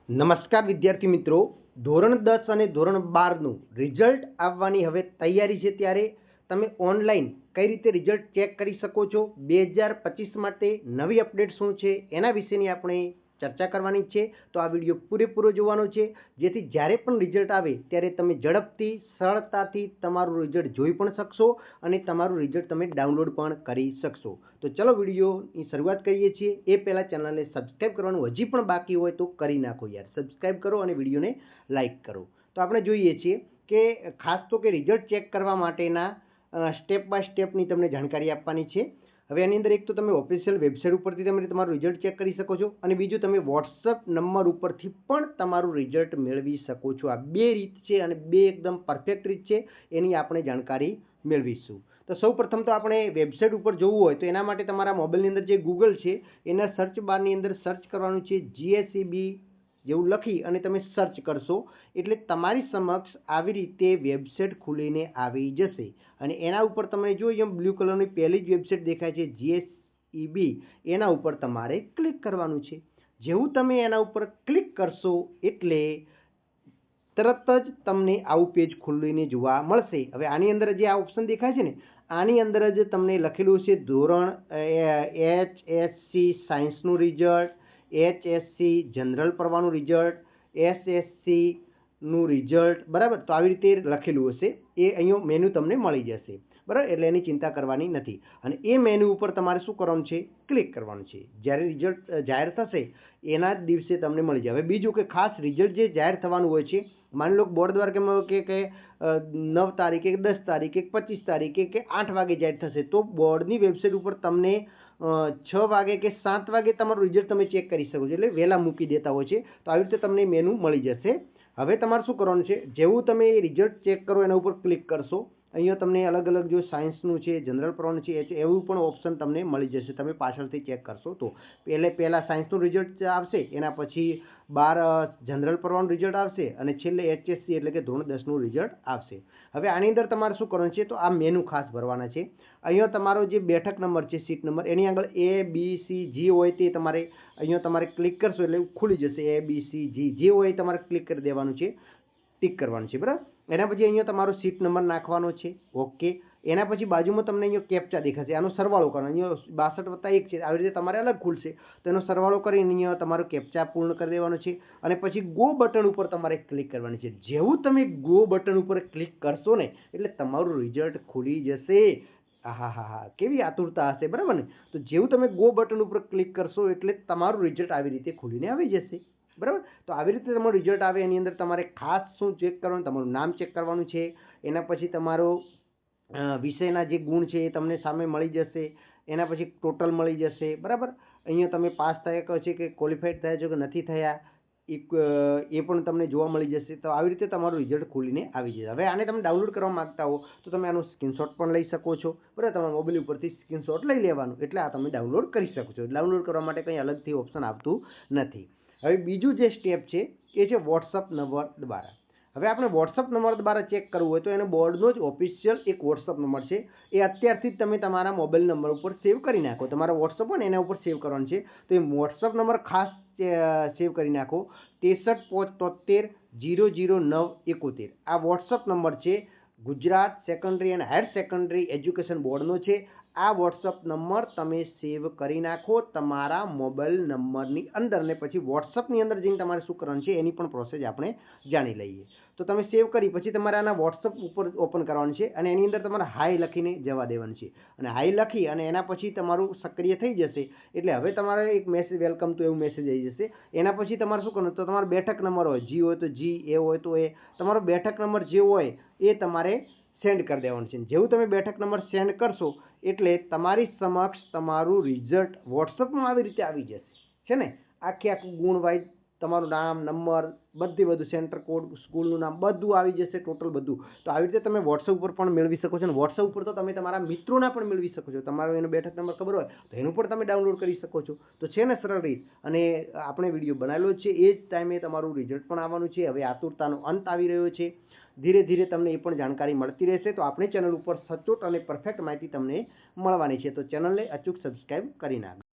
નમસ્કાર વિદ્યાર્થી મિત્રો, ધોરણ 10 અને ધોરણ 12નું રિઝલ્ટ આવવાની હવે તૈયારી છે, ત્યારે તમે ઓનલાઈન કઈ રીતે રિઝલ્ટ ચેક કરી શકો છો, 2025 માટે નવી અપડેટ શું છે એના વિશેની આપણે ચર્ચા કરવાની છે। તો આ વિડીયો પૂરેપૂરો જોવાનો છે, જેથી જ્યારે પણ રિઝલ્ટ આવે ત્યારે તમે ઝડપથી સરળતાથી તમારું રિઝલ્ટ જોઈ પણ શકશો અને તમારું રિઝલ્ટ તમે ડાઉનલોડ પણ કરી શકશો। તો ચલો વિડીયોની શરૂઆત કરીએ છીએ। એ પહેલાં ચેનલને સબસ્ક્રાઈબ કરવાનું હજી પણ બાકી હોય તો કરી નાખો યાર, સબસ્ક્રાઈબ કરો અને વિડીયોને લાઇક કરો। તો આપણે જોઈએ છીએ કે ખાસ તો કે રિઝલ્ટ ચેક કરવા માટેના સ્ટેપ બાય સ્ટેપની તમને જાણકારી આપવાની છે। હવે આની અંદર એક તો તમે ઓફિશિયલ વેબસાઇટ ઉપરથી તમે તમારું રિઝલ્ટ ચેક કરી શકો છો, અને બીજું તમે વોટ્સઅપ નંબર ઉપરથી પણ તમારું રિઝલ્ટ મેળવી શકો છો। આ બે રીત છે અને બે એકદમ પરફેક્ટ રીત છે, એની આપણે જાણકારી મેળવીશું। તો સૌ પ્રથમ તો આપણે વેબસાઇટ ઉપર જવું હોય તો એના માટે તમારા મોબાઈલની અંદર જે ગૂગલ છે એના સર્ચ બારની અંદર સર્ચ કરવાનું છે GSEB જેવું લખી અને તમે સર્ચ કરશો એટલે તમારી સમક્ષ આવી રીતે વેબસાઇટ ખુલીને આવી જશે, અને એના ઉપર તમે જોઈ એમ બ્લુ કલરની પહેલી જ વેબસાઇટ દેખાય છે GSEB, એના ઉપર તમારે ક્લિક કરવાનું છે। જેવું તમે એના ઉપર ક્લિક કરશો એટલે તરત જ તમને આવું પેજ ખુલીને જોવા મળશે। હવે આની અંદર જે આ ઓપ્શન દેખાય છે ને, આની અંદર જ તમને લખેલું છે ધોરણ HSC સાયન્સનું રિઝલ્ટ, HSC જનરલ પ્રવાહનું રિઝલ્ટ, SSC નું રિઝલ્ટ, બરાબર। તો આવી રીતે લખેલું હશે, એ અહીંયા મેનુ તમને મળી જશે, બરાબર, એટલે એની ચિંતા કરવાની નથી। અને એ મેનુ ઉપર તમારે શું કરવાનું છે, ક્લિક કરવાનું છે। જ્યારે રિઝલ્ટ જાહેર થશે એના જ દિવસે તમને મળી જાય। હવે બીજું કે ખાસ રિઝલ્ટ જે જાહેર થવાનું હોય છે, માની લો બોર્ડ દ્વારા કે 9 તારીખે, 10 તારીખે, 25 તારીખે કે 8 વાગે જાહેર થશે, તો બોર્ડની વેબસાઇટ ઉપર તમને 6 વાગે કે 7 વાગે તમારું રિઝલ્ટ તમે ચેક કરી શકો છો, એટલે વહેલા મૂકી દેતા હોય છે। તો આવી રીતે તમને મેનુ મળી જશે। હવે તમારે શું કરવાનું છે, જેવું તમે રિઝલ્ટ ચેક કરો એના ઉપર ક્લિક કરશો, અહીંયા તમને અલગ અલગ જો સાયન્સનું છે, જનરલ પ્રવાહનું છે, એવું પણ ઓપ્શન તમને મળી જશે, તમે પાછળથી ચેક કરશો તો। પહેલાં સાયન્સનું રિઝલ્ટ આવશે, એના પછી 12 જનરલ પ્રવાહનું રિઝલ્ટ આવશે, અને છેલ્લે HSC એટલે કે ધોરણ 10નું રિઝલ્ટ આવશે। હવે આની અંદર તમારે શું કરવાનું છે, તો આ મેનુ ખાસ ભરવાના છે। અહીંયા તમારો જે બેઠક નંબર છે, સીટ નંબર, એની આગળ ABCG હોય તે તમારે અહીંયા તમારે ક્લિક કરશો એટલે ખુલી જશે, ABCG જે હોય એ તમારે ક્લિક કરી દેવાનું છે, ટિક કરવાનું છે, બરાબર। એના પછી અહીંયા તમારો સીટ નંબર નાખવાનો છે, ઓકે। એના પછી બાજુમાં તમને અહીંયા કેપ્ચા દેખાશે, આનો સરવાળો કરવાનો, અહીંયા 62+1 છે, આવી રીતે તમારે અલગ ખુલશે, તો એનો સરવાળો કરીને અહીંયા તમારો કેપ્ચા પૂર્ણ કરી દેવાનો છે, અને પછી ગો બટન ઉપર તમારે ક્લિક કરવાની છે। જેવું તમે ગો બટન ઉપર ક્લિક કરશો ને એટલે તમારું રિઝલ્ટ ખુલી જશે। હા, કેવી આતુરતા હશે, બરાબર ને। તો જેવું તમે ગો બટન ઉપર ક્લિક કરશો એટલે તમારું રિઝલ્ટ આવી રીતે ખુલીને આવી જશે, બરાબર। તો આવી રીતે તમારું રિઝલ્ટ આવે એની અંદર તમારે ખાસ શું ચેક કરવાનું, તમારું નામ ચેક કરવાનું છે, એના પછી તમારો વિષયના જે ગુણ છે એ તમને સામે મળી જશે, એના પછી ટોટલ મળી જશે, બરાબર। અહીંયા તમે પાસ થયા છે કે ક્વોલિફાઈડ થયા છો કે નથી થયા એ પણ તમને જોવા મળી જશે। તો આવી રીતે તમારું રિઝલ્ટ ખુલીને આવી જશે। હવે આને તમે ડાઉનલોડ કરવા માંગતા હો તો તમે આનું સ્ક્રીનશોટ પણ લઈ શકો છો, બરાબર, તમારા મોબાઈલ ઉપરથી સ્ક્રીનશોટ લઈ લેવાનું, એટલે આ તમે ડાઉનલોડ કરી શકો છો। ડાઉનલોડ કરવા માટે કંઈ અલગથી ઓપ્શન આવતું નથી। હવે બીજું જે સ્ટેપ છે એ છે વોટ્સઅપ નંબર દ્વારા। હવે આપણે વોટ્સઅપ નંબર દ્વારા ચેક કરવું હોય તો એનો બોર્ડનો જ ઓફિશિયલ એક વોટ્સઅપ નંબર છે, એ અત્યારથી જ તમે તમારા મોબાઈલ નંબર ઉપર સેવ કરી નાખો। તમારો વોટ્સઅપ હોય ને એના ઉપર સેવ કરવાનું છે, તો એ વોટ્સઅપ નંબર ખાસ સેવ કરી નાખો, 6375000971। આ વોટ્સઅપ નંબર છે, Gujarat secondary and higher secondary education બોર્ડનો છે। આ વોટ્સઅપ નંબર તમે સેવ કરી નાખો તમારા મોબાઈલ નંબરની અંદર, ને પછી વોટ્સઅપની અંદર જઈને તમારે શું કરવાનું છે એની પણ પ્રોસેસ આપણે જાણી લઈએ। તો તમે સેવ કરી પછી તમારે આના વોટ્સઅપ ઉપર ઓપન કરવાનું છે, અને એની અંદર તમારે હાઈ લખીને જવા દેવાનું છે, અને હાઈ લખી અને એના પછી તમારું સક્રિય થઈ જશે એટલે હવે તમારે એક મેસેજ વેલકમ તો એવું મેસેજ આવી જશે। એના પછી તમારે શું કરવાનું, તો તમારો બેઠક નંબર હોય, G હોય તો G, A હોય તો A, તમારો બેઠક નંબર જે હોય એ તમારે સેન્ડ કરી દેવાનું છે। જેવું તમે બેઠક નંબર સેન્ડ કરશો એટલે તમારી સમક્ષ તમારું રિઝલ્ટ વોટ્સઅપમાં આવી રીતે આવી જશે, છે ને, આખું ગુણ વાઇઝ તમારું નામ, નંબર, બધું સેન્ટર કોડ, સ્કૂલનું નામ બધું આવી જશે, ટોટલ બધું। તો આવી રીતે તમે વોટ્સઅપ ઉપર પણ મેળવી શકો છો, અને વોટ્સઅપ ઉપર તો તમે તમારા મિત્રોના પણ મેળવી શકો છો। તમારો એનો બેઠક નંબર ખબર હોય તો એનું પણ તમે ડાઉનલોડ કરી શકો છો। તો છે ને સરળ રીત, અને આપણે વિડીયો બનાવેલો છે એ જ ટાઈમે તમારું રિઝલ્ટ પણ આવવાનું છે। હવે આતુરતાનો અંત આવી રહ્યો છે, ધીરે ધીરે તમને એ પણ જાણકારી મળતી રહેશે। તો આપણી ચેનલ ઉપર સચોટ અને પરફેક્ટ માહિતી તમને મળવાની છે, તો ચેનલને અચૂક સબસ્ક્રાઈબ કરી નાખો।